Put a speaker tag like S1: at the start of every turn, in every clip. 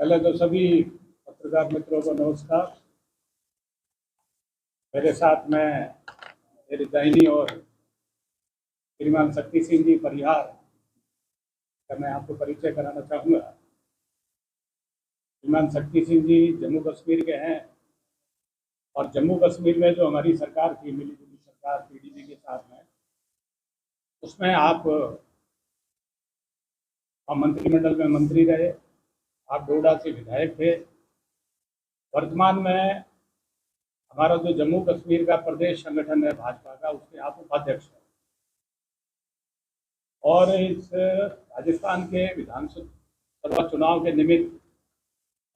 S1: पहले तो सभी पत्रकार मित्रों को नमस्कार। मेरे साथ में मेरी दाहिनी ओर श्रीमान शक्ति सिंह जी परिहार का मैं आपको परिचय कराना चाहूँगा। श्रीमान शक्ति सिंह जी जम्मू कश्मीर के हैं और जम्मू कश्मीर में जो हमारी सरकार थी, मिलीजुली सरकार पीडीपी के साथ में, उसमें आप मंत्रिमंडल में मंत्री रहे, आप डोडा से विधायक थे। वर्तमान में हमारा जो जम्मू कश्मीर का प्रदेश संगठन है भाजपा का, उसके आप उपाध्यक्ष हैं और इस राजस्थान के विधानसभा चुनाव के निमित्त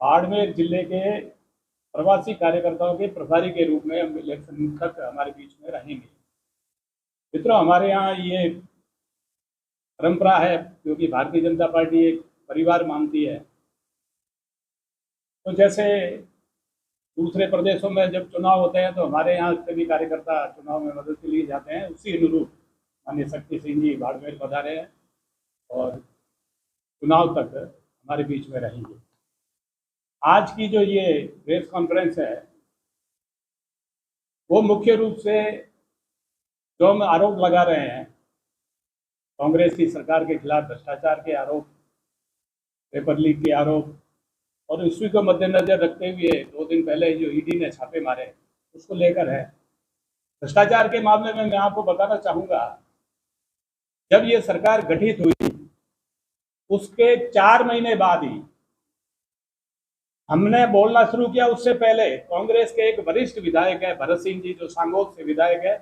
S1: बाड़मेर जिले के प्रवासी कार्यकर्ताओं के प्रभारी के रूप में हम इलेक्शन तक हमारे बीच में रहेंगे। मित्रों, हमारे यहाँ ये परंपरा है, क्योंकि भारतीय जनता पार्टी एक परिवार मानती है, तो जैसे दूसरे प्रदेशों में जब चुनाव होते हैं तो हमारे यहाँ सभी कार्यकर्ता चुनाव में मदद के लिए जाते हैं, उसी अनुरूप माननीय शक्ति सिंह जी बाड़मेर पधारे हैं और चुनाव तक हमारे बीच में रहेंगे। आज की जो ये प्रेस कॉन्फ्रेंस है वो मुख्य रूप से जो हम आरोप लगा रहे हैं कांग्रेस की सरकार के खिलाफ, भ्रष्टाचार के आरोप, पेपर लीक के आरोप, और इसी को मद्देनजर रखते हुए 2 दिन पहले जो ईडी ने छापे मारे उसको लेकर है। भ्रष्टाचार के मामले में मैं आपको बताना चाहूँगा, जब ये सरकार गठित हुई उसके 4 महीने बाद ही हमने बोलना शुरू किया। उससे पहले कांग्रेस के एक वरिष्ठ विधायक है भरत सिंह जी, जो सांगोद से विधायक है,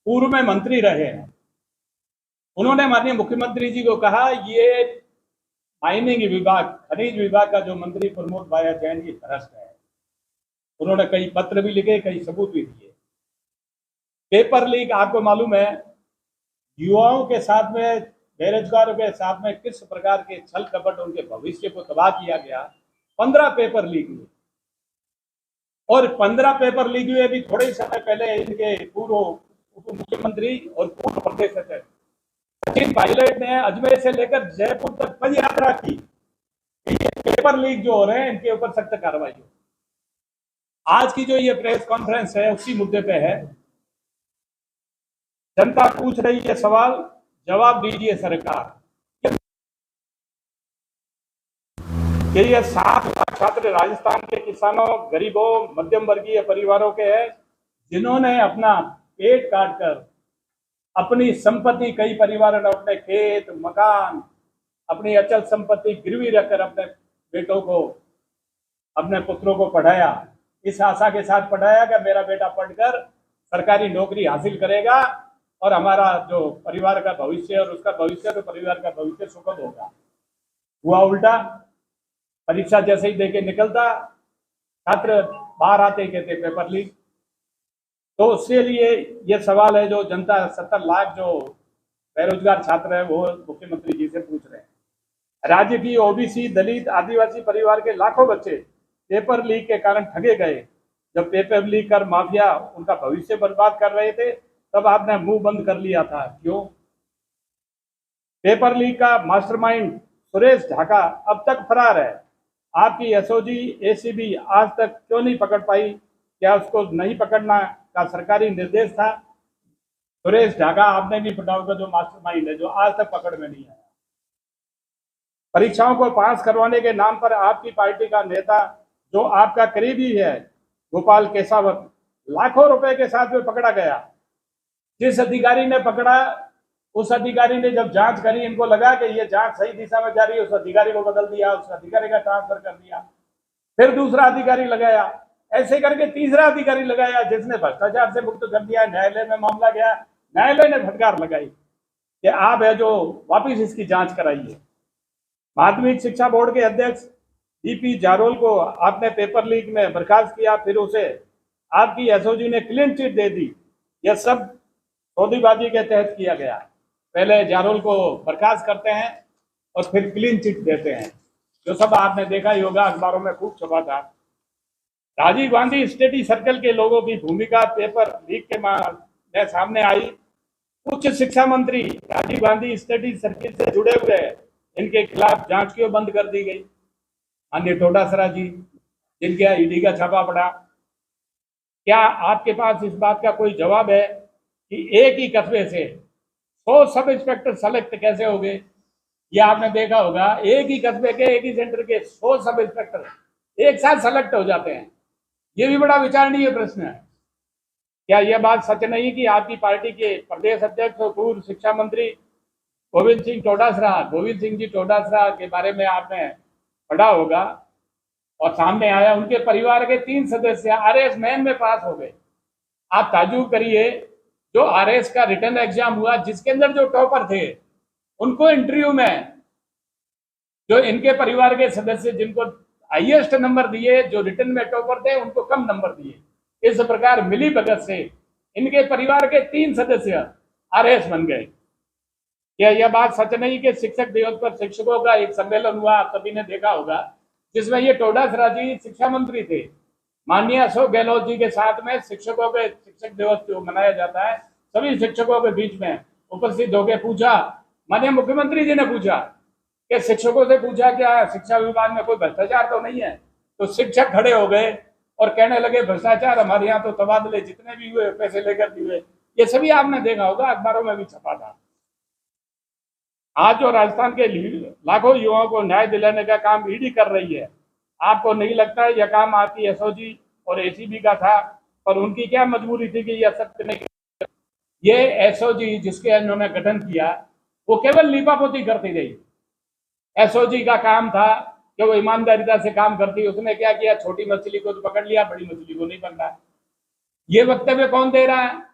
S1: पूर्व में मंत्री रहे हैं, उन्होंने माननीय मुख्यमंत्री जी को कहा ये माइनिंग विभाग, खनिज विभाग का जो मंत्री प्रमोद भाया जैन जी भ्रष्ट है। उन्होंने कई पत्र भी लिखे, कई सबूत भी दिए। पेपर लीक, आपको मालूम है युवाओं के साथ में, बेरोजगारों के साथ में किस प्रकार के छल कपट, उनके भविष्य को तबाह किया गया। 15 पेपर लीक हुए और 15 पेपर लीक हुए भी थोड़े समय पहले इनके पूर्व उप मुख्यमंत्री और पूर्व प्रदेश अध्यक्ष सचिन पायलट ने अजमेर से लेकर जयपुर तक पद यात्रा की। ये पेपर लीक जो हो रहे हैं इनके ऊपर सख्त कार्रवाई हो। आज की जो ये प्रेस कॉन्फ्रेंस है उसी मुद्दे पे है। जनता पूछ रही है सवाल, जवाब दीजिए सरकार। ये 7 लाख छात्र राजस्थान के किसानों, गरीबों, मध्यम वर्गीय परिवारों के हैं, जिन्होंने अपना पेट काटकर अपनी संपत्ति, कई परिवारों ने अपने खेत, मकान, अपनी अचल संपत्ति गिरवी रखकर अपने बेटों को, अपने पुत्रों को पढ़ाया। इस आशा के साथ पढ़ाया कि मेरा बेटा पढ़कर सरकारी नौकरी हासिल करेगा और हमारा जो परिवार का भविष्य और उसका भविष्य, तो परिवार का भविष्य सुखद होगा। हुआ उल्टा। परीक्षा जैसे ही देके निकलता, छात्र बाहर आते ही कहते पेपर लीक। तो उसके लिए ये सवाल है जो जनता, 70 लाख जो बेरोजगार छात्र है वो मुख्यमंत्री जी से पूछ रहे हैं। राज्य की ओबीसी, दलित, आदिवासी परिवार के लाखों बच्चे पेपर लीक के कारण ठगे गए। जब पेपर लीक कर माफिया उनका भविष्य बर्बाद कर रहे थे तब आपने मुंह बंद कर लिया था, क्यों? पेपर लीक का मास्टरमाइंड सुरेश ढाका अब तक फरार है। आपकी एसओजी, एसीबी आज तक क्यों नहीं पकड़ पाई? क्या उसको नहीं पकड़ना का सरकारी निर्देश था? सुरेश ढाका आपने भी पकड़ा होगा, जो मास्टरमाइंड है, जो आज तक पकड़ में नहीं आया। परीक्षाओं को पास करवाने के नाम पर आपकी पार्टी का नेता, जो आपका करीबी है, गोपाल केसावत, लाखों रुपए के साथ में पकड़ा गया। जिस अधिकारी ने पकड़ा उस अधिकारी ने जब जांच करी, इनको लगा कि ये जांच सही दिशा में जा रही है, उस अधिकारी को बदल दिया, उस अधिकारी का ट्रांसफर कर दिया, फिर दूसरा अधिकारी लगाया, ऐसे करके तीसरा अधिकारी लगाया जिसने भ्रष्टाचार से मुक्त कर दिया। न्यायालय में मामला गया, न्यायालय ने फटकार लगाई कि आप है जो वापिस इसकी जांच कराइए। माध्यमिक शिक्षा बोर्ड के अध्यक्ष डीपी जारोल को आपने पेपर लीक में बर्खास्त किया, फिर उसे आपकी एसओजी ने क्लीन चिट दे दी। यह सब सौदेबाजी के तहत किया गया। पहले जारोल को बर्खास्त करते हैं और फिर क्लीन चिट देते हैं, जो सब आपने देखा ही होगा, अखबारों में खूब छपा था। राजीव गांधी स्टडी सर्कल के लोगों की भूमिका पेपर लीक के में सामने आई। उच्च शिक्षा मंत्री राजीव गांधी स्टडी सर्कल से जुड़े हुए, इनके खिलाफ जांच क्यों बंद कर दी गई? माननीय डोटासरा जी, जिनके यहाँ ईडी का छापा पड़ा, क्या आपके पास इस बात का कोई जवाब है कि एक ही कस्बे से 100 सब इंस्पेक्टर सेलेक्ट कैसे हो गए? ये आपने देखा होगा, एक ही कस्बे के, एक ही सेंटर के 100 सब इंस्पेक्टर एक साथ सेलेक्ट हो जाते हैं। ये भी बड़ा विचारणीय प्रश्न है। क्या यह बात सच नहीं कि आपकी पार्टी के प्रदेश अध्यक्ष और पूर्व शिक्षा मंत्री गोविंद सिंह जी चौटासरा के बारे में आपने पढ़ा होगा और सामने आया, उनके परिवार के 3 सदस्य आरएस मेन में पास हो गए। आप ताजुब करिए, जो आरएस का रिटर्न एग्जाम हुआ, जिसके अंदर जो टॉपर थे, उनको इंटरव्यू में जो इनके परिवार के सदस्य जिनको हाईएस्ट नंबर दिए, जो रिटर्न में टॉपर थे, उनको कम नंबर दिए। इस प्रकार मिली भगत से इनके परिवार के 3 सदस्य आरएस बन गए। क्या यह बात सच नहीं कि शिक्षक दिवस पर शिक्षकों का एक सम्मेलन हुआ, आप सभी ने देखा होगा, जिसमें ये डोटासरा जी शिक्षा मंत्री थे, माननीय अशोक गहलोत जी के साथ में शिक्षकों के शिक्षक दिवस जो मनाया जाता है, सभी शिक्षकों के बीच में उपस्थित होकर पूछा, माननीय मुख्यमंत्री जी ने पूछा कि शिक्षकों से पूछा क्या शिक्षा विभाग में कोई भ्रष्टाचार तो नहीं है? तो शिक्षक खड़े हो गए और कहने लगे भ्रष्टाचार हमारे यहाँ तो तबादले जितने भी हुए पैसे लेकर दिए। ये सभी आपने देखा होगा, अखबारों में भी छपा था। आज जो राजस्थान के लाखों युवाओं को न्याय दिलाने का काम ईडी कर रही है, आपको नहीं लगता है यह काम आपकी एसओजी और एसीबी का था? और उनकी क्या मजबूरी थी कि यह सत्य नहीं? ये एसओजी जिसके उन्होंने गठन किया, वो केवल लीपापोती करती रही। एसओजी का काम था कि वो ईमानदारिता से काम करती। उसने क्या किया, छोटी मछली को तो पकड़ लिया, बड़ी मछली को नहीं पकड़ा। ये वक्तव्य कौन दे रहा है?